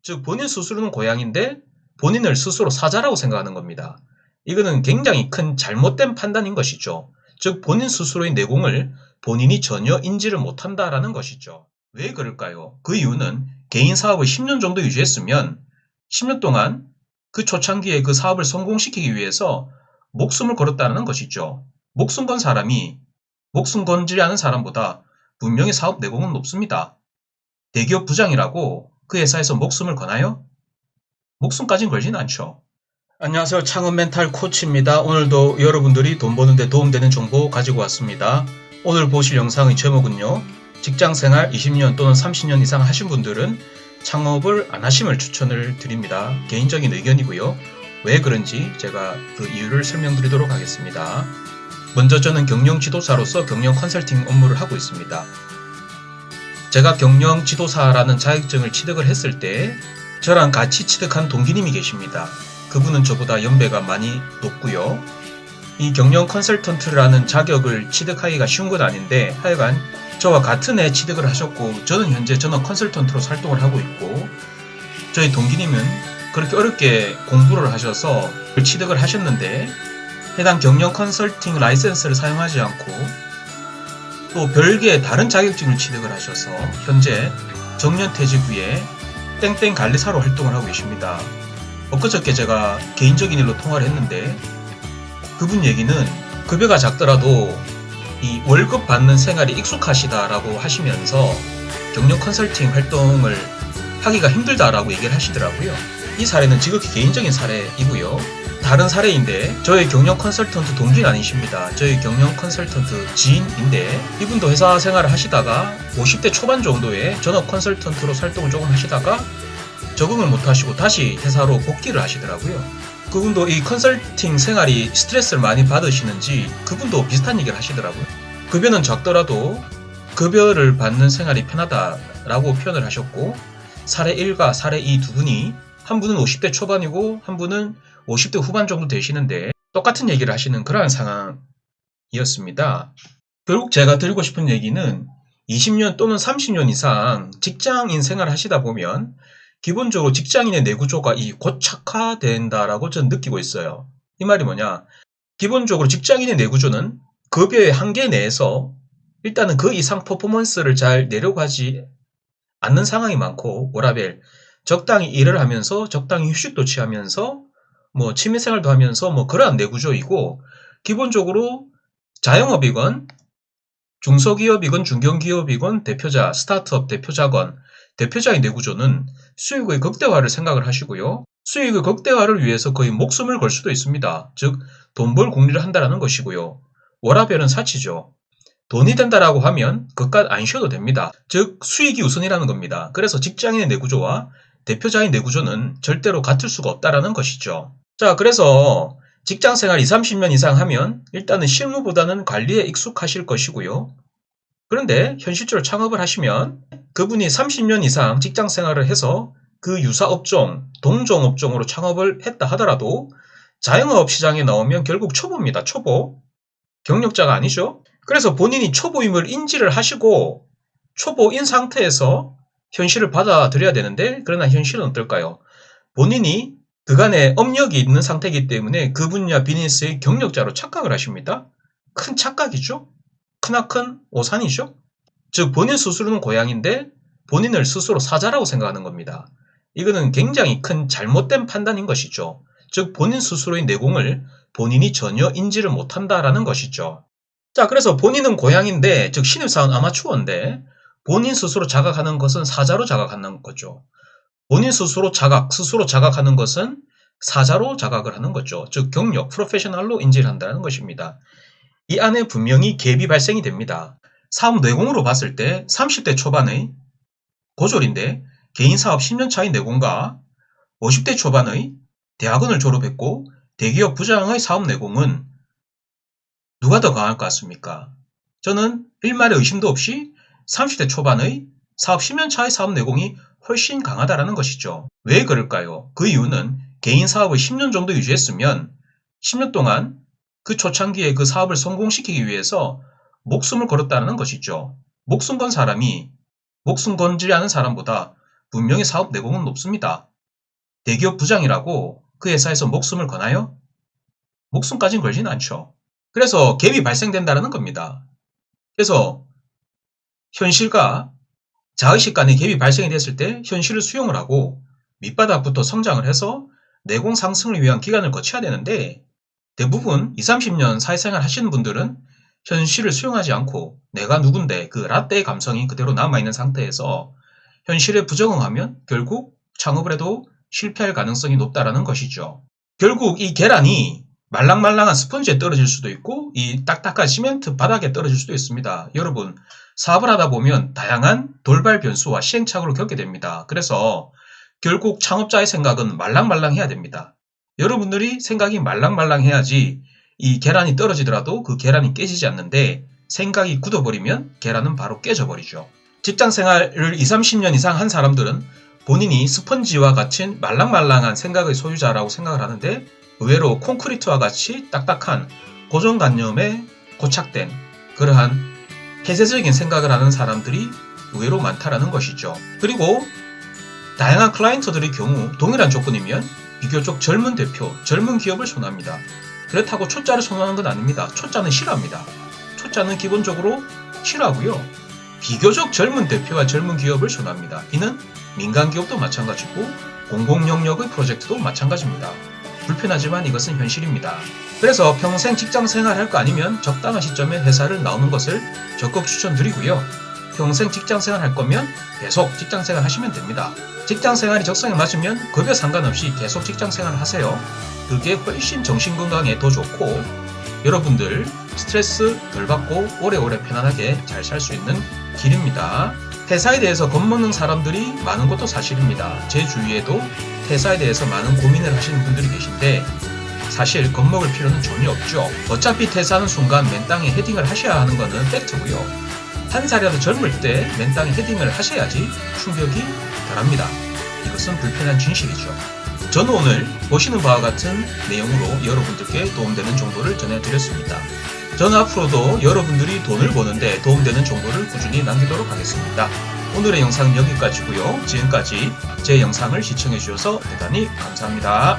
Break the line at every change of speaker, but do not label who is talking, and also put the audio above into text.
즉 본인 스스로는 고양인데 본인을 스스로 사자라고 생각하는 겁니다. 이거는 굉장히 큰 잘못된 판단인 것이죠. 즉 본인 스스로의 내공을 본인이 전혀 인지를 못한다라는 것이죠. 왜 그럴까요? 그 이유는 개인 사업을 10년 정도 유지했으면 10년 동안 그 초창기에 그 사업을 성공시키기 위해서 목숨을 걸었다는 것이죠. 목숨 건 사람이 목숨 건지려 하는 사람보다 분명히 사업 내공은 높습니다. 대기업 부장이라고 그 회사에서 목숨을 거나요? 목숨까진 걸진 않죠. 안녕하세요. 창업 멘탈 코치입니다. 오늘도 여러분들이 돈 버는데 도움되는 정보 가지고 왔습니다. 오늘 보실 영상의 제목은요. 직장생활 20년 또는 30년 이상 하신 분들은 창업을 안 하심을 추천을 드립니다. 개인적인 의견이고요. 왜 그런지 제가 그 이유를 설명드리도록 하겠습니다. 먼저 저는 경영 지도사로서 경영 컨설팅 업무를 하고 있습니다. 제가 경영 지도사라는 자격증을 취득을 했을 때 저랑 같이 취득한 동기님이 계십니다. 그분은 저보다 연배가 많이 높고요. 이 경영 컨설턴트라는 자격을 취득하기가 쉬운 건 아닌데 하여간 저와 같은 해 취득을 하셨고 저는 현재 전업 컨설턴트로 활동을 하고 있고 저희 동기님은 그렇게 어렵게 공부를 하셔서 취득을 하셨는데 해당 경영 컨설팅 라이센스를 사용하지 않고 또 별개의 다른 자격증을 취득을 하셔서 현재 정년퇴직 후에 땡땡 관리사로 활동을 하고 계십니다. 엊그저께 제가 개인적인 일로 통화를 했는데 그분 얘기는 급여가 작더라도 이 월급 받는 생활이 익숙하시다라고 하시면서 경영 컨설팅 활동을 하기가 힘들다라고 얘기를 하시더라고요. 이 사례는 지극히 개인적인 사례이고요. 다른 사례인데 저희 경영 컨설턴트 동기는 아니십니다. 저희 경영 컨설턴트 지인인데 이분도 회사 생활을 하시다가 50대 초반 정도에 전업 컨설턴트로 활동을 조금 하시다가 적응을 못하시고 다시 회사로 복귀를 하시더라고요. 그분도 이 컨설팅 생활이 스트레스를 많이 받으시는지 그분도 비슷한 얘기를 하시더라고요. 급여는 작더라도 급여를 받는 생활이 편하다라고 표현을 하셨고 사례 1과 사례 2 두 분이 한 분은 50대 초반이고 한 분은 50대 후반 정도 되시는데 똑같은 얘기를 하시는 그러한 상황이었습니다. 결국 제가 드리고 싶은 얘기는 20년 또는 30년 이상 직장인 생활을 하시다 보면 기본적으로 직장인의 내구조가 고착화된다라고 저는 느끼고 있어요. 이 말이 뭐냐? 기본적으로 직장인의 내구조는 급여의 한계 내에서 일단은 그 이상 퍼포먼스를 잘 내려고 하지 않는 상황이 많고 워라밸 적당히 일을 하면서 적당히 휴식도 취하면서 뭐 취미생활도 하면서 뭐 그러한 내구조이고 기본적으로 자영업이건 중소기업이건 중견기업이건 대표자, 스타트업 대표자건 대표자의 내구조는 수익의 극대화를 생각을 하시고요. 수익의 극대화를 위해서 거의 목숨을 걸 수도 있습니다. 즉 돈 벌 궁리를 한다는 것이고요. 워라밸은 사치죠. 돈이 된다라고 하면 그깟 안 쉬어도 됩니다. 즉 수익이 우선이라는 겁니다. 그래서 직장인의 내구조와 대표자의 내구조는 절대로 같을 수가 없다라는 것이죠. 자, 그래서 직장생활 20, 30년 이상 하면 일단은 실무보다는 관리에 익숙하실 것이고요. 그런데 현실적으로 창업을 하시면 그분이 30년 이상 직장생활을 해서 그 유사 업종, 동종 업종으로 창업을 했다 하더라도 자영업 시장에 나오면 결국 초보입니다. 초보. 경력자가 아니죠. 그래서 본인이 초보임을 인지를 하시고 초보인 상태에서 현실을 받아들여야 되는데 그러나 현실은 어떨까요? 본인이 그간의 업력이 있는 상태이기 때문에 그 분야 비즈니스의 경력자로 착각을 하십니다. 큰 착각이죠. 크나큰 오산이죠. 즉 본인 스스로는 고양인데 본인을 스스로 사자라고 생각하는 겁니다. 이거는 굉장히 큰 잘못된 판단인 것이죠. 즉 본인 스스로의 내공을 본인이 전혀 인지를 못한다라는 것이죠. 자, 그래서 본인은 고양인데 즉 신입사원 아마추어인데 본인 스스로 자각하는 것은 사자로 자각하는 거죠. 본인 스스로 자각하는 것은 사자로 자각을 하는 거죠. 즉 경력, 프로페셔널로 인지를 한다는 것입니다. 이 안에 분명히 갭이 발생이 됩니다. 사업 내공으로 봤을 때 30대 초반의 고졸인데 개인 사업 10년 차의 내공과 50대 초반의 대학원을 졸업했고 대기업 부장의 사업 내공은 누가 더 강할 것 같습니까? 저는 일말의 의심도 없이 30대 초반의 사업 10년 차의 사업 내공이 훨씬 강하다라는 것이죠. 왜 그럴까요? 그 이유는 개인 사업을 10년 정도 유지했으면 10년 동안 그 초창기에 그 사업을 성공시키기 위해서 목숨을 걸었다는 것이죠. 목숨 건 사람이 목숨 건지려 하는 사람보다 분명히 사업 내공은 높습니다. 대기업 부장이라고 그 회사에서 목숨을 거나요? 목숨까진 걸진 않죠. 그래서 갭이 발생된다는 겁니다. 그래서 현실과 자의식 간의 갭이 발생이 됐을 때 현실을 수용을 하고 밑바닥부터 성장을 해서 내공 상승을 위한 기간을 거쳐야 되는데, 대부분 20, 30년 사회생활 하시는 분들은 현실을 수용하지 않고 내가 누군데 그 라떼의 감성이 그대로 남아있는 상태에서 현실에 부적응하면 결국 창업을 해도 실패할 가능성이 높다라는 것이죠. 결국 이 계란이 말랑말랑한 스펀지에 떨어질 수도 있고 이 딱딱한 시멘트 바닥에 떨어질 수도 있습니다. 여러분, 사업을 하다 보면 다양한 돌발 변수와 시행착오를 겪게 됩니다. 그래서 결국 창업자의 생각은 말랑말랑해야 됩니다. 여러분들이 생각이 말랑말랑해야지 이 계란이 떨어지더라도 그 계란이 깨지지 않는데, 생각이 굳어버리면 계란은 바로 깨져버리죠. 직장생활을 20, 30년 이상 한 사람들은 본인이 스펀지와 같은 말랑말랑한 생각의 소유자라고 생각을 하는데, 의외로 콘크리트와 같이 딱딱한 고정관념에 고착된 그러한 폐쇄적인 생각을 하는 사람들이 의외로 많다라는 것이죠. 그리고 다양한 클라이언트들의 경우 동일한 조건이면 비교적 젊은 대표, 젊은 기업을 선호합니다. 그렇다고 초짜를 선호하는 건 아닙니다. 초짜는 싫어합니다. 초짜는 기본적으로 싫어하고요. 비교적 젊은 대표와 젊은 기업을 선호합니다. 이는 민간 기업도 마찬가지고 공공영역의 프로젝트도 마찬가지입니다. 불편하지만 이것은 현실입니다. 그래서 평생 직장생활 할 거 아니면 적당한 시점에 회사를 나오는 것을 적극 추천드리고요. 평생 직장생활 할 거면 계속 직장생활 하시면 됩니다. 직장생활이 적성에 맞으면 급여 상관없이 계속 직장생활을 하세요. 그게 훨씬 정신건강에 더 좋고 여러분들 스트레스 덜 받고 오래오래 편안하게 잘 살 수 있는 길입니다. 퇴사에 대해서 겁먹는 사람들이 많은 것도 사실입니다. 제 주위에도 퇴사에 대해서 많은 고민을 하시는 분들이 계신데 사실 겁먹을 필요는 전혀 없죠. 어차피 퇴사하는 순간 맨 땅에 헤딩을 하셔야 하는 것은 팩트고요. 한 살이라도 젊을 때 맨 땅에 헤딩을 하셔야지 충격이 덜합니다. 이것은 불편한 진실이죠. 저는 오늘 보시는 바와 같은 내용으로 여러분들께 도움되는 정보를 전해드렸습니다. 저는 앞으로도 여러분들이 돈을 버는데 도움되는 정보를 꾸준히 남기도록 하겠습니다. 오늘의 영상은 여기까지고요. 지금까지 제 영상을 시청해주셔서 대단히 감사합니다.